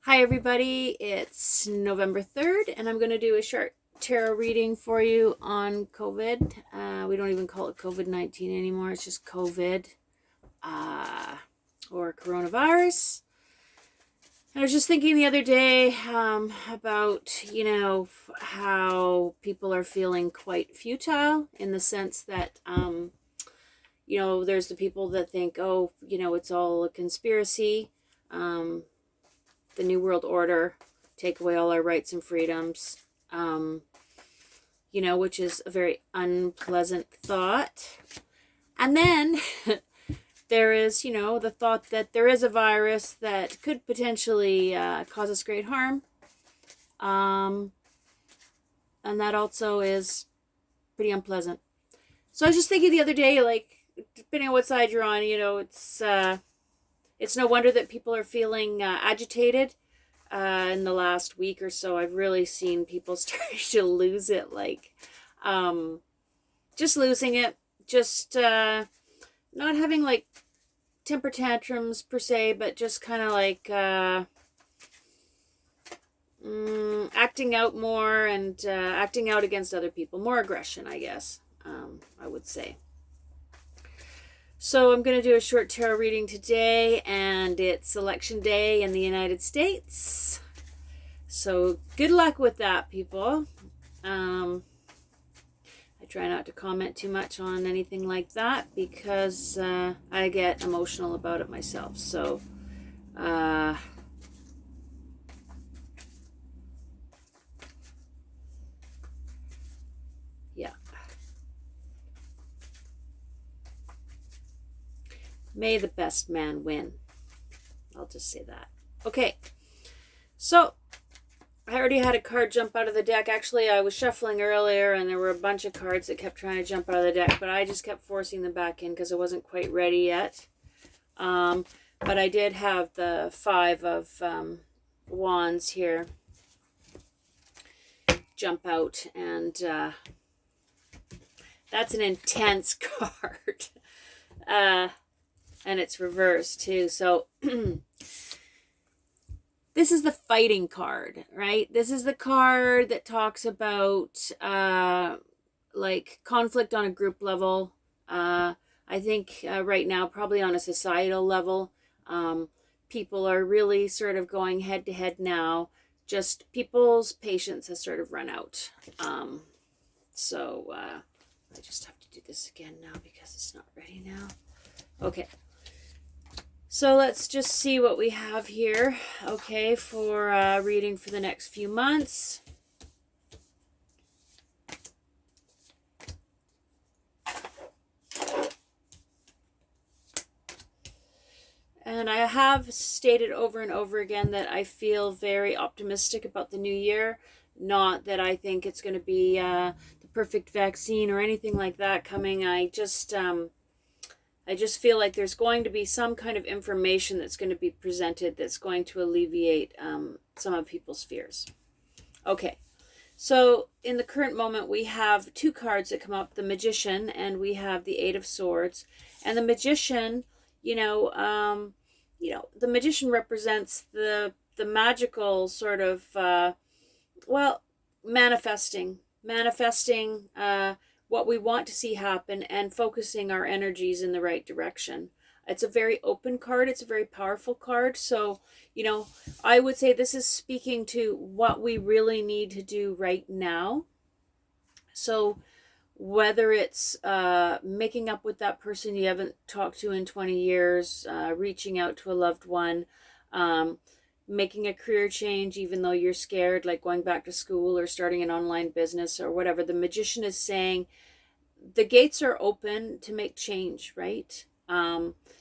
Hi everybody, it's November 3rd and I'm going to do a short tarot reading for you on COVID. We don't even call it COVID-19 anymore, it's just COVID or coronavirus. I was just thinking the other day about, how people are feeling quite futile in the sense that, there's the people that think, it's all a conspiracy. The New World Order, take away all our rights and freedoms, which is a very unpleasant thought. And then there is, the thought that there is a virus that could potentially cause us great harm. And that also is pretty unpleasant. So I was just thinking the other day, depending on what side you're on, it's no wonder that people are feeling agitated. In the last week or so, I've really seen people starting to lose it, just losing it, just not having temper tantrums per se, but just kind of acting out more and acting out against other people, more aggression, I guess, I would say. So I'm going to do a short tarot reading today, and it's election day in the United States. So good luck with that, people. I try not to comment too much on anything like that because I get emotional about it myself. So yeah. May the best man win. I'll just say that. Okay, so I already had a card jump out of the deck. Actually, I was shuffling earlier and there were a bunch of cards that kept trying to jump out of the deck, but I just kept forcing them back in because I wasn't quite ready yet. But I did have the Five of Wands here jump out, and that's an intense card. And it's reversed too. So this is the fighting card, right? This is the card that talks about conflict on a group level. I think right now, probably on a societal level, people are really sort of going head to head now. Just people's patience has sort of run out. So I just have to do this again now because it's not ready now. Okay. So let's just see what we have here, okay, for reading for the next few months. And I have stated over and over again that I feel very optimistic about the new year. Not that I think it's going to be the perfect vaccine or anything like that coming. I just feel like there's going to be some kind of information that's going to be presented that's going to alleviate some of people's fears. Okay, so in the current moment, we have two cards that come up, the Magician, and we have the Eight of Swords. And the Magician, the Magician represents the magical sort of, manifesting what we want to see happen and focusing our energies in the right direction. It's a very open card. It's a very powerful card. So, I would say this is speaking to what we really need to do right now. So whether it's making up with that person you haven't talked to in 20 years, reaching out to a loved one, making a career change even though you're scared, like going back to school or starting an online business or whatever, the Magician is saying the gates are open to make change, right?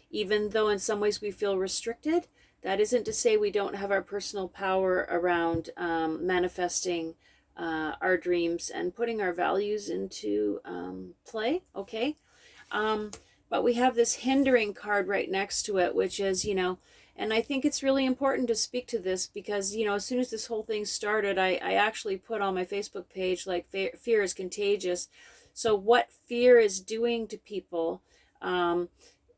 Even though in some ways we feel restricted, that isn't to say we don't have our personal power around manifesting our dreams and putting our values into play, okay? But we have this hindering card right next to it, which is, and I think it's really important to speak to this because, as soon as this whole thing started, I actually put on my Facebook page, fear is contagious. So what fear is doing to people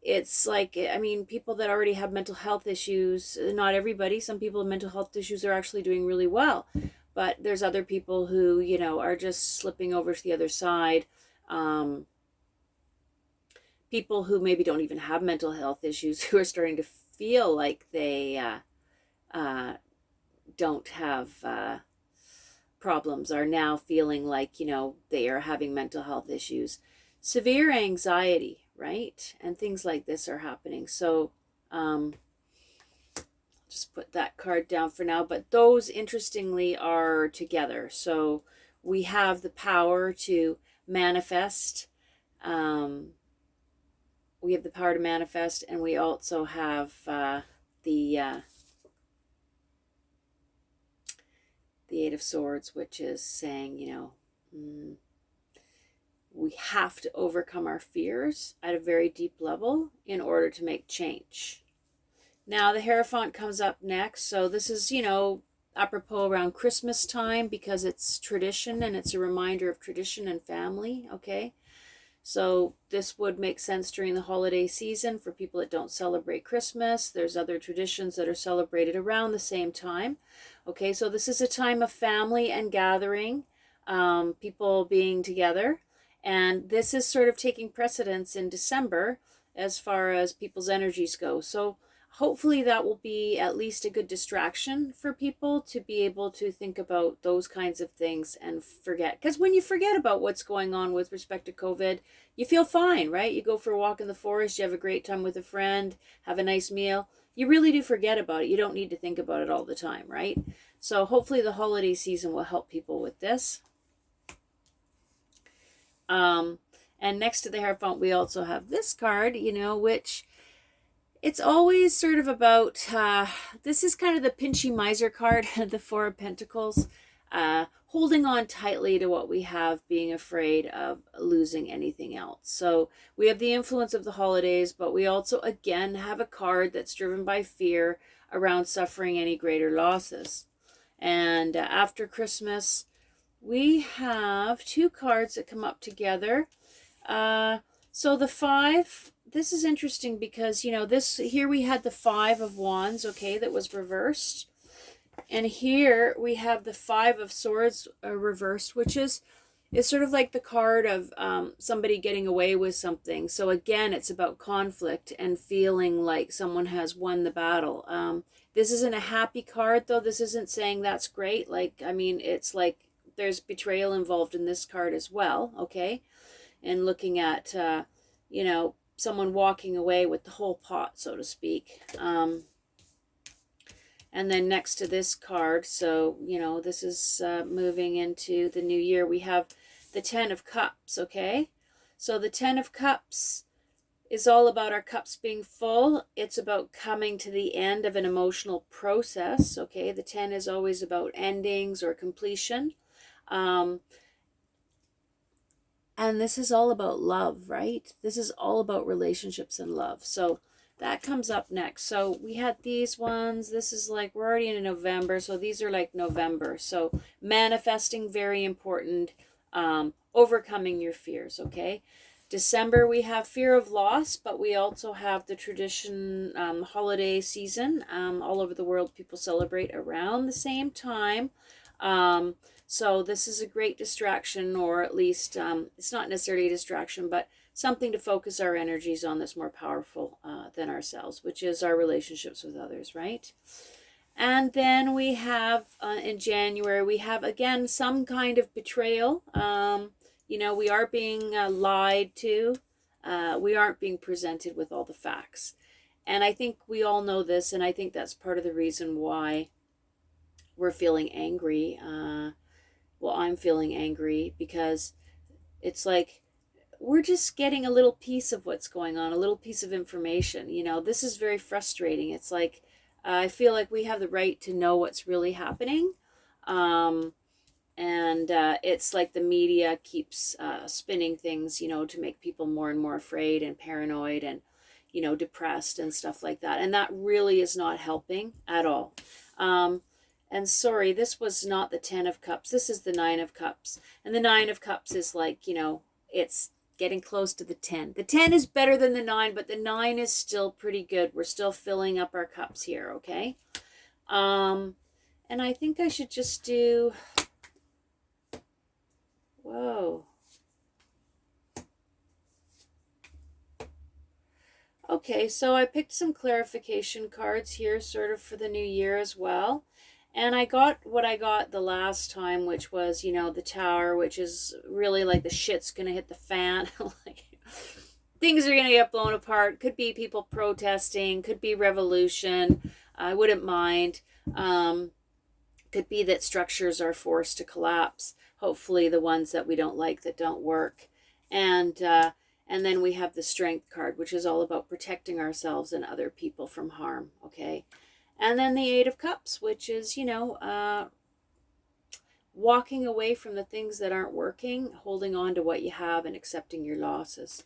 it's like, I mean, people that already have mental health issues, not everybody, some people with mental health issues are actually doing really well. But there's other people who, are just slipping over to the other side. Um, People who maybe don't even have mental health issues who are starting to feel like they uh, don't have problems are now feeling like, they are having mental health issues. Severe anxiety, right? And things like this are happening. So just put that card down for now. But those, interestingly, are together. So we have the power to manifest. We have the power to manifest, and we also have the Eight of Swords, which is saying, we have to overcome our fears at a very deep level in order to make change. Now, the Hierophant comes up next. So this is, apropos around Christmas time, because it's tradition and it's a reminder of tradition and family, okay? So this would make sense during the holiday season for people that don't celebrate Christmas. There's other traditions that are celebrated around the same time. Okay, so this is a time of family and gathering, people being together. And this is sort of taking precedence in December as far as people's energies go. So hopefully that will be at least a good distraction for people to be able to think about those kinds of things and forget. Because when you forget about what's going on with respect to COVID, you feel fine, right? You go for a walk in the forest, you have a great time with a friend, have a nice meal. You really do forget about it. You don't need to think about it all the time, right? So hopefully the holiday season will help people with this. And next to the Hierophant, we also have this card, which it's always sort of about, this is kind of the pinchy miser card, the Four of Pentacles, holding on tightly to what we have, being afraid of losing anything else. So we have the influence of the holidays, but we also, again, have a card that's driven by fear around suffering any greater losses. And after Christmas, we have two cards that come up together. So the Five, this is interesting because, here we had the Five of Wands, okay, that was reversed. And here we have the Five of Swords reversed, which is sort of like the card of somebody getting away with something. So again, it's about conflict and feeling like someone has won the battle. This isn't a happy card, though. This isn't saying that's great. It's like there's betrayal involved in this card as well, okay? And looking at, someone walking away with the whole pot, so to speak. And then next to this card, so, this is moving into the new year, we have the Ten of Cups, okay? So the Ten of Cups is all about our cups being full. It's about coming to the end of an emotional process, okay? The 10 is always about endings or completion. And this is all about love, right? This is all about relationships and love. So that comes up next. So we had these ones. This is like, we're already in November. So these are like November. So manifesting, very important. Overcoming your fears, okay? December, we have fear of loss, but we also have the tradition, holiday season. All over the world, people celebrate around the same time. So this is a great distraction, or at least it's not necessarily a distraction, but something to focus our energies on that's more powerful than ourselves, which is our relationships with others, right? And then we have, in January, we have, again, some kind of betrayal. We are being lied to. We aren't being presented with all the facts. And I think we all know this, and I think that's part of the reason why we're feeling angry. I'm feeling angry because it's like we're just getting a little piece of what's going on, a little piece of information. This is very frustrating. It's like, I feel like we have the right to know what's really happening. And it's like the media keeps spinning things, to make people more and more afraid and paranoid and, depressed and stuff like that. And that really is not helping at all. And sorry, this was not the Ten of Cups. This is the Nine of Cups. And the Nine of Cups is like, it's getting close to the 10. The 10 is better than the 9, but the 9 is still pretty good. We're still filling up our cups here, okay? And I think I should just do, whoa. Okay, so I picked some clarification cards here sort of for the new year as well. And I got what I got the last time, which was, you know, the Tower, which is really like the shit's going to hit the fan. Like, things are going to get blown apart. Could be people protesting. Could be revolution. I wouldn't mind. Could be that structures are forced to collapse. Hopefully the ones that we don't like, that don't work. And then we have the Strength card, which is all about protecting ourselves and other people from harm, okay? And then the Eight of Cups, which is, you know, walking away from the things that aren't working, holding on to what you have and accepting your losses.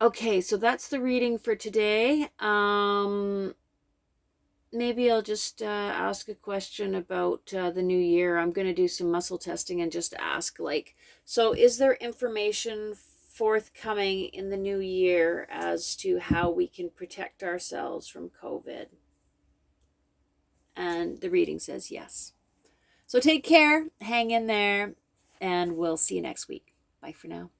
Okay, so that's the reading for today. Maybe I'll just ask a question about the new year. I'm going to do some muscle testing and just ask, like, so is there information forthcoming in the new year as to how we can protect ourselves from COVID? And the reading says yes. So take care, hang in there, and we'll see you next week. Bye for now.